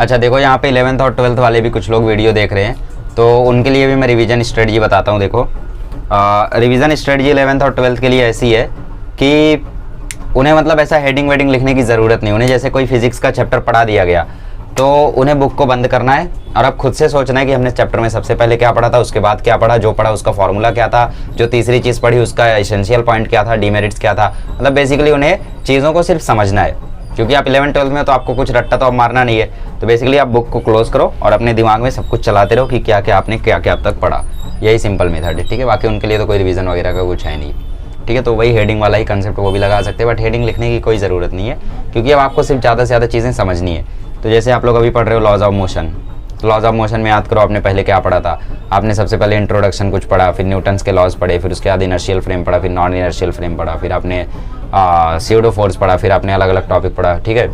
अच्छा देखो, यहाँ पे 11th और 12th वाले भी कुछ लोग वीडियो देख रहे हैं, तो उनके लिए भी मैं रिवीजन स्ट्रेटजी बताता हूँ। देखो रिवीजन स्ट्रेटजी 11th और 12th के लिए ऐसी है कि उन्हें मतलब ऐसा हेडिंग वेडिंग लिखने की ज़रूरत नहीं। उन्हें जैसे कोई फिजिक्स का चैप्टर पढ़ा दिया गया तो उन्हें बुक को बंद करना है और अब खुद से सोचना है कि हमने चैप्टर में सबसे पहले क्या पढ़ा था, उसके बाद क्या पढ़ा, जो पढ़ा उसका फॉर्मूला क्या था, जो तीसरी चीज़ पढ़ी उसका एसेंशियल पॉइंट क्या था, डीमेरिट्स क्या था। मतलब बेसिकली उन्हें चीज़ों को सिर्फ समझना है, क्योंकि आप 11th 12th में तो आपको कुछ रट्टा तो अब मारना नहीं है। तो बेसिकली आप बुक को क्लोज करो और अपने दिमाग में सब कुछ चलाते रहो कि क्या क्या आपने क्या क्या अब तक पढ़ा। यही सिंपल मेथड है, ठीक है। बाकी उनके लिए तो कोई रिवीजन वगैरह का कुछ है नहीं, ठीक है। तो वही हेडिंग वाला ही कंसेप्ट वो भी लगा सकते हैं, बट हेडिंग लिखने की कोई ज़रूरत नहीं है, क्योंकि अब आपको सिर्फ ज़्यादा से ज़्यादा चीज़ें समझनी है। तो जैसे आप लोग अभी पढ़ रहे हो लॉज ऑफ मोशन, तो लॉज ऑफ मोशन में याद करो आपने पहले क्या पढ़ा था। आपने सबसे पहले इंट्रोडक्शन कुछ पढ़ा, फिर न्यूटन्स के लॉज पढ़े, फिर उसके बाद इनर्शियल फ्रेम पढ़ा, फिर नॉन इनर्शियल फ्रेम पढ़ा, फिर आपने स्यूडो फोर्स पढ़ा, फिर आपने अलग अलग टॉपिक पढ़ा, ठीक है।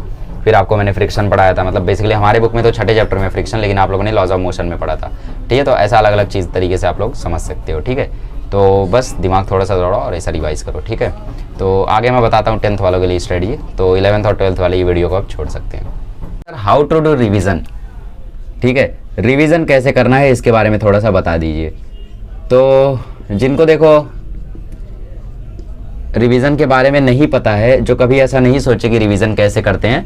फिर आपको मैंने फ्रिक्शन पढ़ाया था। मतलब बेसिकली हमारे बुक में तो छठे चैप्टर में फ्रिक्शन, लेकिन आप लोगों ने लॉज ऑफ मोशन में पढ़ा था, ठीक है। तो ऐसा अलग अलग चीज़ तरीके से आप लोग समझ सकते हो, ठीक है। तो बस दिमाग थोड़ा सा दौड़ाओ और ऐसा रिवाइज करो, ठीक है। तो आगे मैं बताता हूँ 10th वालों के लिए स्ट्रेटजी। तो 11th और 12th वाले ये वीडियो को आप छोड़ सकते हैं। हाउ टू डू रिवीजन, ठीक है। रिवीजन कैसे करना है इसके बारे में थोड़ा सा बता दीजिए। तो जिनको देखो रिवीजन के बारे में नहीं पता है, जो कभी ऐसा नहीं सोचे कि रिवीजन कैसे करते हैं,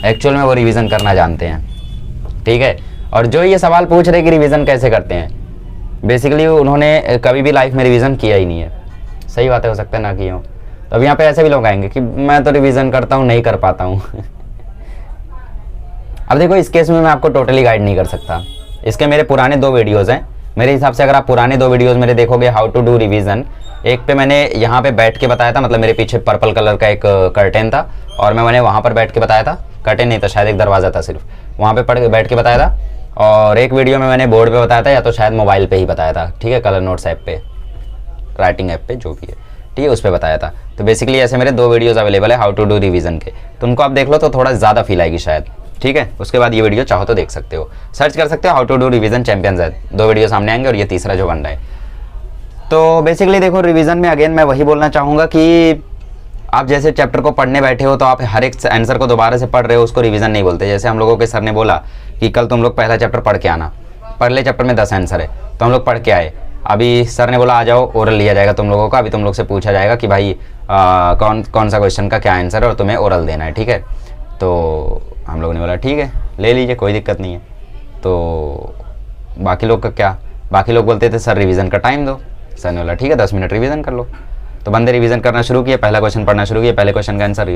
एक्चुअल में वो रिवीजन करना जानते हैं, ठीक है। और जो ये सवाल पूछ रहे कि रिवीजन कैसे करते हैं, बेसिकली उन्होंने कभी भी लाइफ में रिवीजन किया ही नहीं है। सही बातें हो सकता है ना किए हो। तो अब यहाँ पे ऐसे भी लोग आएंगे कि मैं तो रिवीजन करता हूँ, नहीं कर पाता हूँ। अब देखो इस केस में मैं आपको टोटली गाइड नहीं कर सकता। इसके मेरे पुराने 2 वीडियोज़ हैं। मेरे हिसाब से अगर आप पुराने 2 वीडियोज़ मेरे देखोगे हाउ टू डू रिवीजन, एक पे मैंने यहाँ पे बैठ के बताया था, मतलब मेरे पीछे पर्पल कलर का एक कर्टेन था और मैंने वहाँ पर बैठ के बताया था। कर्टेन नहीं था, शायद एक दरवाज़ा था, सिर्फ वहाँ पे बैठ के बताया था। और एक वीडियो में मैंने बोर्ड पे बताया था, या तो शायद मोबाइल पे ही बताया था, ठीक है, कलर नोट्स ऐप पे, राइटिंग ऐप पे, जो भी है, ठीक है, उस पर बताया था। तो बेसिकली ऐसे मेरे 2 वीडियोज़ अवेलेबल है हाउ टू डू रिवीजन के, तो उनको आप देख लो तो थोड़ा ज़्यादा फील आएगी शायद, ठीक है। उसके बाद ये वीडियो चाहो तो देख सकते हो, सर्च कर सकते हो how to do revision champions है, 2 वीडियो सामने आएंगे और ये तीसरा जो बन रहा है। तो बेसिकली देखो रिवीजन में अगेन मैं वही बोलना चाहूँगा कि आप जैसे चैप्टर को पढ़ने बैठे हो तो आप हर एक आंसर को दोबारा से पढ़ रहे हो, उसको रिवीजन नहीं बोलते। जैसे हम लोगों के सर ने बोला कि कल तुम लोग पहला चैप्टर पढ़ के आना, पहले चैप्टर में 10 आंसर है, तो हम लोग पढ़ के आए। अभी सर ने बोला आ जाओ, ओरल लिया जाएगा तुम लोगों का। अभी तुम लोग से पूछा जाएगा कि भाई कौन सा क्वेश्चन का क्या आंसर है और तुम्हें ओरल देना है, ठीक है। तो हम लोगों ने बोला ठीक है ले लीजिए, कोई दिक्कत नहीं है। तो बाकी लोग का क्या, बाकी लोग बोलते थे सर रिवीजन का टाइम दो। सर ने बोला ठीक है 10 मिनट रिवीजन कर लो। तो बंदे रिवीजन करना शुरू किए, पहला क्वेश्चन पढ़ना शुरू किया, पहले क्वेश्चन का आंसर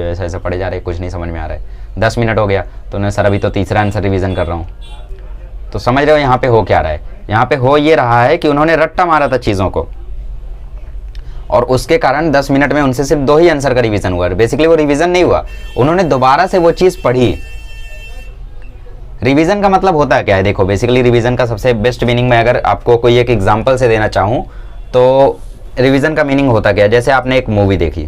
ऐसा ऐसा पढ़े जा रहे, कुछ नहीं समझ में आ रहा है। 10 मिनट हो गया तो उन्होंने सर अभी तो तीसरा आंसर रिवीजन कर रहा हूँ। तो समझ रहे हो यहाँ पे हो क्या रहा है। यहाँ पे हो ये रहा है कि उन्होंने रट्टा मारा था चीज़ों को, और उसके कारण 10 मिनट में उनसे सिर्फ 2 ही आंसर का रिवीजन हुआ। बेसिकली वो रिवीजन नहीं हुआ, उन्होंने दोबारा से वो चीज़ पढ़ी। रिवीजन का मतलब होता है क्या है, देखो बेसिकली रिवीजन का सबसे बेस्ट मीनिंग मैं अगर आपको कोई एक एग्जांपल से देना चाहूँ तो रिवीजन का मीनिंग होता क्या है। जैसे आपने एक मूवी देखी,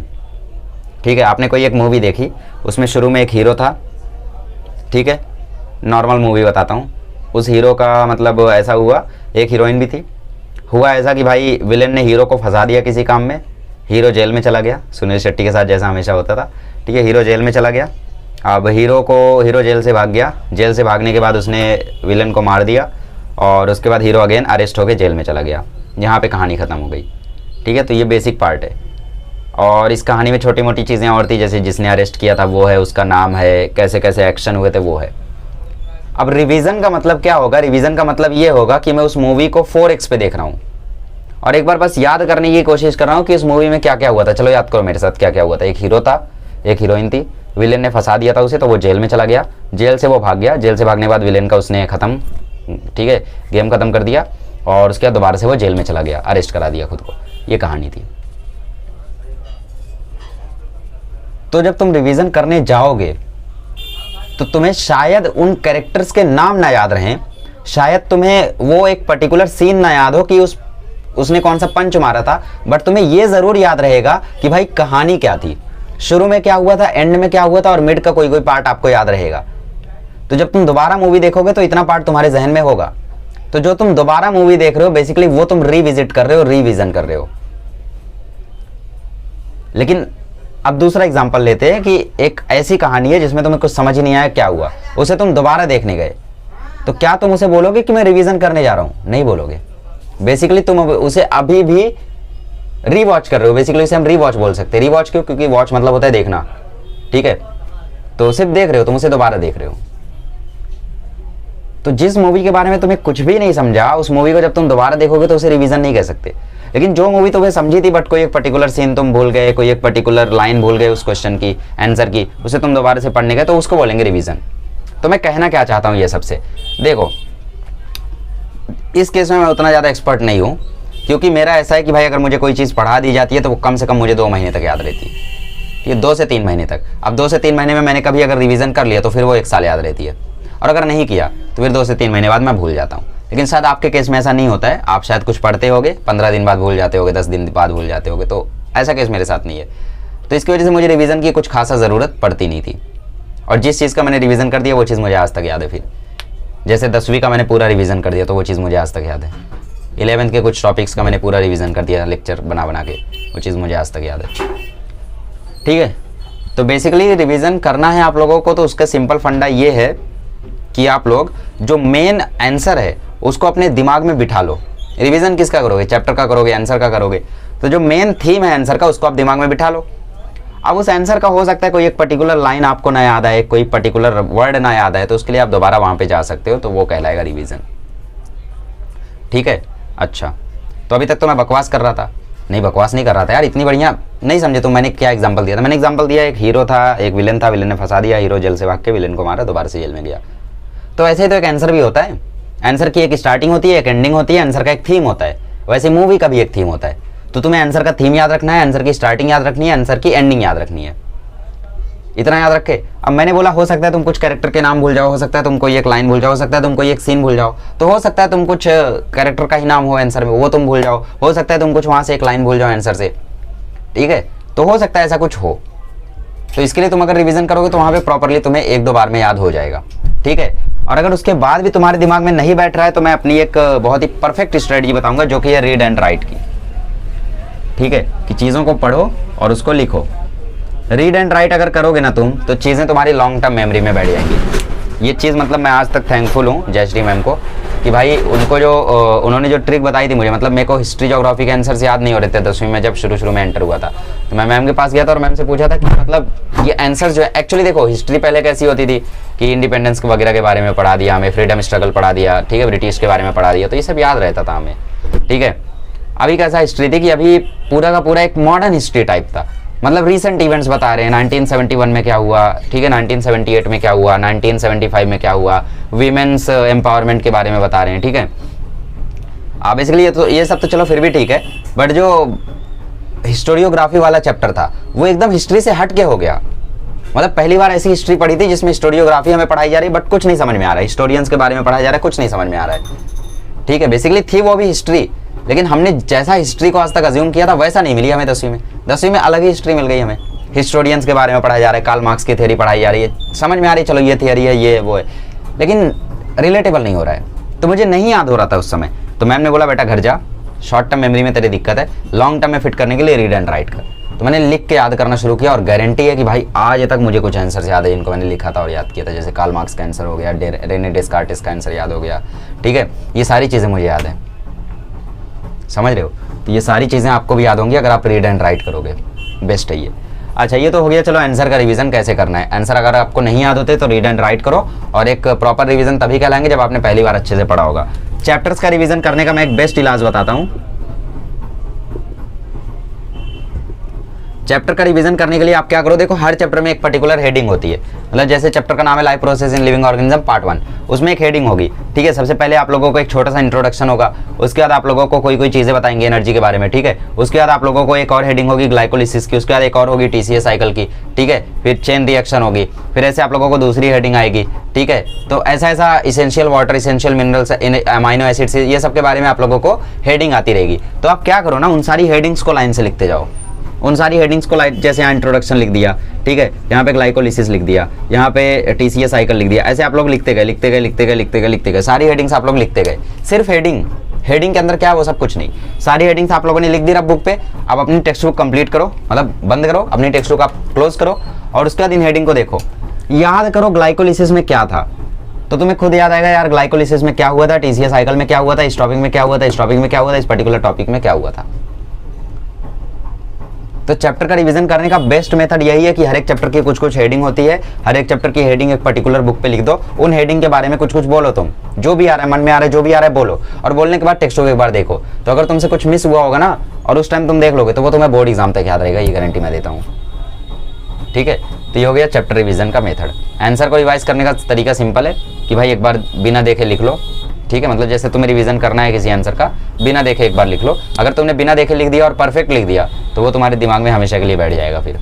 ठीक है, आपने कोई एक मूवी देखी, उसमें शुरू में एक हीरो था, ठीक है, नॉर्मल मूवी बताता हूँ। उस हीरो का मतलब ऐसा हुआ, एक हीरोइन भी थी। हुआ ऐसा कि भाई विलेन ने हीरो को फंसा दिया किसी काम में, हीरो जेल में चला गया, सुनील शेट्टी के साथ जैसा हमेशा होता था, ठीक है। हीरो जेल में चला गया, अब हीरो जेल से भाग गया। जेल से भागने के बाद उसने विलेन को मार दिया और उसके बाद हीरो अगेन अरेस्ट होकर जेल में चला गया। यहाँ पे कहानी ख़त्म हो गई, ठीक है। तो ये बेसिक पार्ट है, और इस कहानी में छोटी मोटी चीज़ें और थी, जैसे जिसने अरेस्ट किया था वो है, उसका नाम है, कैसे कैसे एक्शन हुए थे वो है। अब रिवीजन का मतलब क्या होगा, रिवीजन का मतलब ये होगा कि मैं उस मूवी को 4x पे देख रहा हूँ और एक बार बस याद करने की कोशिश कर रहा हूँ कि उस मूवी में क्या क्या हुआ था। चलो याद करो मेरे साथ क्या क्या हुआ था। एक हीरो था, एक हीरोइन थी, विलेन ने फंसा दिया था उसे, तो वो जेल में चला गया, जेल से वो भाग गया, जेल से भागने के बाद विलेन का उसने ख़त्म, ठीक है, गेम ख़त्म कर दिया, और उसके बाद दोबारा से वो जेल में चला गया, अरेस्ट करा दिया खुद को। ये कहानी थी। तो जब तुम रिवीजन करने जाओगे तो तुम्हें शायद उन कैरेक्टर्स के नाम ना याद रहें, शायद तुम्हें वो एक पर्टिकुलर सीन ना याद हो कि उसने कौन सा पंच मारा था, बट तुम्हें ये ज़रूर याद रहेगा कि भाई कहानी क्या थी, शुरू में क्या हुआ था, एंड में क्या हुआ था, और मिड का कोई कोई पार्ट आपको याद रहेगा। तो जब तुम दोबारा मूवी देखोगे तो इतना पार्ट तुम्हारे जहन में होगा। तो जो तुम दोबारा मूवी देख रहे हो बेसिकली वो तुम रिविजिट कर रहे हो, रिवीजन कर रहे हो। लेकिन अब दूसरा एग्जांपल लेते हैं कि एक ऐसी कहानी है जिसमें तुम्हें कुछ समझ ही नहीं आया क्या हुआ, उसे तुम दोबारा देखने गए, तो क्या तुम उसे बोलोगे कि मैं रिवीजन करने जा रहा हूं? नहीं बोलोगे। बेसिकली तुम उसे अभी भी रीवॉच कर रहे हो। बेसिकली उसे हम रीवॉच बोल सकते हैं। रीवॉच क्यों? क्योंकि वॉच मतलब होता है देखना, ठीक है। तो सिर्फ देख रहे हो, तुम उसे दोबारा देख रहे हो। तो जिस मूवी के बारे में तुम्हें कुछ भी नहीं समझा, उस मूवी को जब तुम दोबारा देखोगे तो उसे रिवीजन नहीं कह सकते। लेकिन जो मूवी तुम्हें समझी थी बट कोई एक पर्टिकुलर सीन तुम भूल गए, कोई एक पर्टिकुलर लाइन भूल गए उस क्वेश्चन की, आंसर की, उसे तुम दोबारा से पढ़ने गए, तो उसको बोलेंगे रिवीजन। तो मैं कहना क्या चाहता हूँ ये सबसे, देखो इस केस में मैं उतना ज़्यादा एक्सपर्ट नहीं हूँ, क्योंकि मेरा ऐसा है कि भाई अगर मुझे कोई चीज़ पढ़ा दी जाती है तो वो कम से कम मुझे 2 महीने तक याद रहती है, ठीक है, 2 से 3 महीने तक। अब 2 से 3 महीने में मैंने कभी अगर रिवीजन कर लिया तो फिर वो 1 साल याद रहती है, और अगर नहीं किया तो फिर 2 से 3 महीने बाद मैं भूल जाता हूँ। लेकिन शायद आपके केस में ऐसा नहीं होता है, आप शायद कुछ पढ़ते होगे 15 दिन बाद भूल जाते होगे, 10 दिन बाद भूल जाते होगे, तो ऐसा केस मेरे साथ नहीं है। तो इसकी वजह से मुझे रिवीजन की कुछ खासा ज़रूरत पड़ती नहीं थी, और जिस चीज़ का मैंने रिवीजन कर दिया वो चीज़ मुझे आज तक याद है। फिर जैसे 10वीं का मैंने पूरा रिवीजन कर दिया तो वो चीज़ मुझे आज तक याद है। 11th के कुछ टॉपिक्स का मैंने पूरा रिवीजन कर दिया लेक्चर बना बना के, वो चीज़ मुझे आज तक याद है, ठीक है। तो बेसिकली रिवीजन करना है आप लोगों को, तो उसका सिंपल फंडा ये है कि आप लोग जो मेन आंसर है उसको अपने दिमाग में बिठा लो। रिवीजन किसका करोगे? चैप्टर का करोगे, आंसर का करोगे, तो जो मेन थीम है आंसर का उसको आप दिमाग में बिठा लो। अब उस आंसर का हो सकता है कोई एक पर्टिकुलर लाइन आपको ना याद आए, कोई पर्टिकुलर वर्ड ना याद आए, तो उसके लिए आप दोबारा वहाँ पे जा सकते हो, तो वो कहलाएगा रिवीजन, ठीक है। अच्छा, तो अभी तक तो मैं बकवास कर रहा था। नहीं, बकवास नहीं कर रहा था यार, इतनी बढ़िया नहीं समझे तो मैंने क्या एग्जांपल दिया था? मैंने एग्जांपल दिया एक हीरो था, एक विलेन था, विलेन ने फंसा दिया, हीरो जेल से भाग के विलेन को मारा, दोबारा से जेल में गया। तो ऐसे ही तो एक आंसर भी होता है। आंसर की एक स्टार्टिंग होती है, एक एंडिंग होती है, आंसर का एक थीम होता है। वैसे मूवी का भी एक थीम होता है। तो तुम्हें आंसर का थीम याद रखना है, आंसर की स्टार्टिंग याद रखनी है, आंसर की एंडिंग याद रखनी है, इतना याद रखे। अब मैंने बोला हो सकता है तुम कुछ कैरेक्टर के नाम भूल जाओ, हो सकता है तुम कोई एक लाइन भूल जाओ, हो सकता है तुम कोई एक सीन भूल जाओ, तो हो सकता है तुम कुछ कैरेक्टर का ही नाम हो आंसर में, वो तुम भूल जाओ, हो सकता है तुम कुछ वहाँ से एक लाइन भूल जाओ आंसर से, ठीक है। तो हो सकता है ऐसा कुछ हो, तो इसके लिए तुम अगर रिवीजन करोगे तो वहाँ पे प्रॉपरली तुम्हें 1-2 बार में याद हो जाएगा, ठीक है। और अगर उसके बाद भी तुम्हारे दिमाग में नहीं बैठ रहा है तो मैं अपनी एक बहुत ही परफेक्ट स्ट्रेटजी बताऊंगा, जो कि है रीड एंड राइट की, ठीक है, कि चीज़ों को पढ़ो और उसको लिखो। रीड एंड राइट अगर करोगे ना तुम, तो चीज़ें तुम्हारी लॉन्ग टर्म मेमोरी में बैठ जाएंगी। ये चीज़ मतलब मैं आज तक थैंकफुल हूँ जयश्री मैम को, कि भाई उनको जो उन्होंने जो ट्रिक बताई थी मुझे, मतलब मेरे को हिस्ट्री ज्योग्राफी के आंसर से याद नहीं हो रहे थे 10वीं में, जब शुरू में एंटर हुआ था, तो मैं मैम के पास गया था और मैम से पूछा था कि मतलब ये आंसर जो है, एक्चुअली देखो हिस्ट्री पहले कैसी होती थी कि इंडिपेंडेंस वगैरह के बारे में पढ़ा दिया हमें, फ्रीडम स्ट्रगल पढ़ा दिया, ठीक है, ब्रिटिश के बारे में पढ़ा दिया, तो ये सब याद रहता था हमें, ठीक है। अभी कैसा हिस्ट्री थी कि अभी पूरा का पूरा एक मॉडर्न हिस्ट्री टाइप था, मतलब रीसेंट इवेंट्स बता रहे हैं, 1971 में क्या हुआ, ठीक है, 1978 में क्या हुआ, 1975 में क्या हुआ, वीमेंस एम्पावरमेंट के बारे में बता रहे हैं, ठीक है। बेसिकली ये सब तो चलो फिर भी ठीक है, बट जो हिस्टोरियोग्राफी वाला चैप्टर था वो एकदम हिस्ट्री से हट के हो गया। मतलब पहली बार ऐसी हिस्ट्री पढ़ी थी जिसमें हिस्टोरियोग्राफी हमें पढ़ाई जा रही है बट कुछ नहीं समझ में आ रहा है, हिस्टोरियंस के बारे में पढ़ाया जा रहा है, कुछ नहीं समझ में आ रहा है, ठीक है। बेसिकली थी वो भी हिस्ट्री, लेकिन हमने जैसा हिस्ट्री को आज तक अज्यूम किया था वैसा नहीं मिली हमें 10वीं में अलग ही हिस्ट्री मिल गई हमें। हिस्टोरियंस के बारे में पढ़ाया जा रहा है, कार्ल मार्क्स की थ्योरी पढ़ाई जा रही है, समझ में आ रही है, चलो ये थ्योरी है, ये वो है, लेकिन रिलेटेबल नहीं हो रहा है। तो मुझे नहीं याद हो रहा था उस समय, तो मैम ने बोला बेटा घर जा, शॉर्ट टर्म मेमोरी में तेरी दिक्कत है, लॉन्ग टर्म में फिट करने के लिए रीड एंड राइट कर। तो मैंने लिख के याद करना शुरू किया और गारंटी है कि भाई आज तक मुझे कुछ आंसर याद है जिनको मैंने लिखा था और याद किया था, जैसे कार्ल मार्क्स का आंसर हो गया, रेने डेस्कार्टिस का आंसर याद हो गया, ठीक है, ये सारी चीज़ें मुझे याद है, समझ रहे हो। तो ये सारी चीज़ें आपको भी याद होंगी अगर आप रीड एंड राइट करोगे, बेस्ट है ये। अच्छा, ये तो हो गया, चलो आंसर का रिवीजन कैसे करना है। आंसर अगर आपको नहीं याद होते तो रीड एंड राइट करो, और एक प्रॉपर रिवीजन तभी कहलाएंगे जब आपने पहली बार अच्छे से पढ़ा होगा। चैप्टर्स का रिवीजन करने का मैं एक बेस्ट इलाज बताता हूँ। चैप्टर का रिवीजन करने के लिए आप क्या करो, देखो हर चैप्टर में एक पर्टिकुलर हेडिंग होती है, मतलब जैसे चैप्टर का नाम है life process in living organism part 1, उसमें एक हेडिंग होगी, ठीक है। सबसे पहले आप लोगों को एक छोटा सा इंट्रोडक्शन होगा, उसके बाद आप लोगों को कोई चीज़ें बताएंगे एनर्जी के बारे में, ठीक है। उसके बाद आप लोगों को एक और हेडिंग होगी ग्लाइकोलिसिस की, उसके बाद एक और होगी TCA साइकिल की, ठीक है, फिर चेन रिएक्शन होगी, फिर ऐसे आप लोगों को दूसरी हेडिंग आएगी, ठीक है। तो ऐसा essential water, essential minerals, amino acids, ये सब के बारे में आप लोगों को हेडिंग आती रहेगी। तो आप क्या करो ना, उन सारी हेडिंग्स को लाइन से लिखते जाओ, उन सारी हेडिंग्स को जैसे यहाँ इंट्रोडक्शन लिख दिया, ठीक है, यहाँ पे ग्लाइकोलिसिस लिख दिया, यहाँ पे TCA साइकिल लिख दिया, ऐसे आप लोग लिखते गए, सारी हेडिंग्स आप लोग लिखते गए। सिर्फ हेडिंग के अंदर क्या है वो सब कुछ नहीं, सारी हेडिंग्स आप लोगों ने लिख दी रफ बुक पे। अब अपनी टेक्स्ट बुक कंप्लीट करो, मतलब बंद करो, अपनी टेक्स्ट बुक आप क्लोज करो और उसके बाद इन हेडिंग को देखो, याद करो ग्लाइकोलिसिस में क्या था, तो तुम्हें खुद याद आएगा यार ग्लाइकोलिसिस में क्या हुआ था, टीसीएस साइकिल में क्या हुआ था, इस टॉपिक में क्या हुआ था, इस टॉपिक में क्या हुआ था, इस पर्टिकुलर टॉपिक में क्या हुआ था। तो चैप्टर का रिवीजन करने का बेस्ट मेथड यही है कि हर एक चैप्टर की कुछ कुछ हेडिंग होती है, हर एक चैप्टर की हेडिंग एक पर्टिकुलर बुक पे लिख दो, उन हेडिंग के बारे में कुछ कुछ बोलो, तुम जो भी आ रहा है मन में आ रहा है, जो भी आ रहा है बोलो, और बोलने के बाद टेक्स्ट बुक एक बार देखो। तो अगर तुमसे कुछ मिस हुआ होगा ना और उस टाइम तुम देख लोगे तो वो तुम्हें बोर्ड एग्जाम तक याद रहेगा, ये गारंटी मैं देता हूँ। ठीक है, तो ये हो गया चैप्टर रिवीजन का मेथड। आंसर को रिवाइज करने का तरीका सिंपल है कि भाई एक बार बिना देखे लिख लो। ठीक है, मतलब जैसे तुम्हें रिवीजन करना है किसी आंसर का, बिना देखे एक बार लिख लो। अगर तुमने बिना देखे लिख दिया और परफेक्ट लिख दिया तो वो तुम्हारे दिमाग में हमेशा के लिए बैठ जाएगा। फिर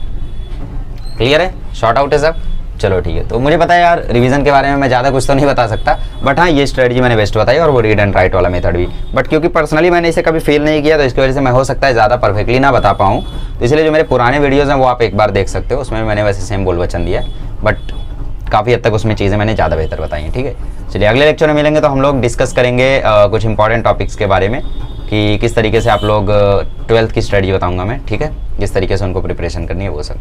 क्लियर है, शॉर्ट आउट है सब। चलो ठीक है, तो मुझे पता है यार रिवीजन के बारे में मैं ज़्यादा कुछ तो नहीं बता सकता, बट हाँ ये स्ट्रेटजी मैंने बेस्ट बताई और वो रीड एंड राइट वाला मेथड भी। बट क्योंकि पर्सनली मैंने इसे कभी फील नहीं किया तो इसकी वजह से मैं हो सकता है ज़्यादा परफेक्टली ना बता पाऊँ, तो इसलिए जो मेरे पुराने वीडियोज़ हैं वो आप एक बार देख सकते हो, उसमें मैंने वैसे सेम बोल वचन दिया, बट काफ़ी हद तक उसमें चीज़ें मैंने ज़्यादा बेहतर बताई हैं। ठीक है, चलिए अगले लेक्चर में मिलेंगे तो हम लोग डिस्कस करेंगे कुछ इंपॉर्टेंट टॉपिक्स के बारे में कि किस तरीके से आप लोग 12th की स्टडी बताऊँगा मैं। ठीक है, किस तरीके से उनको प्रिपरेशन करनी है वो सब।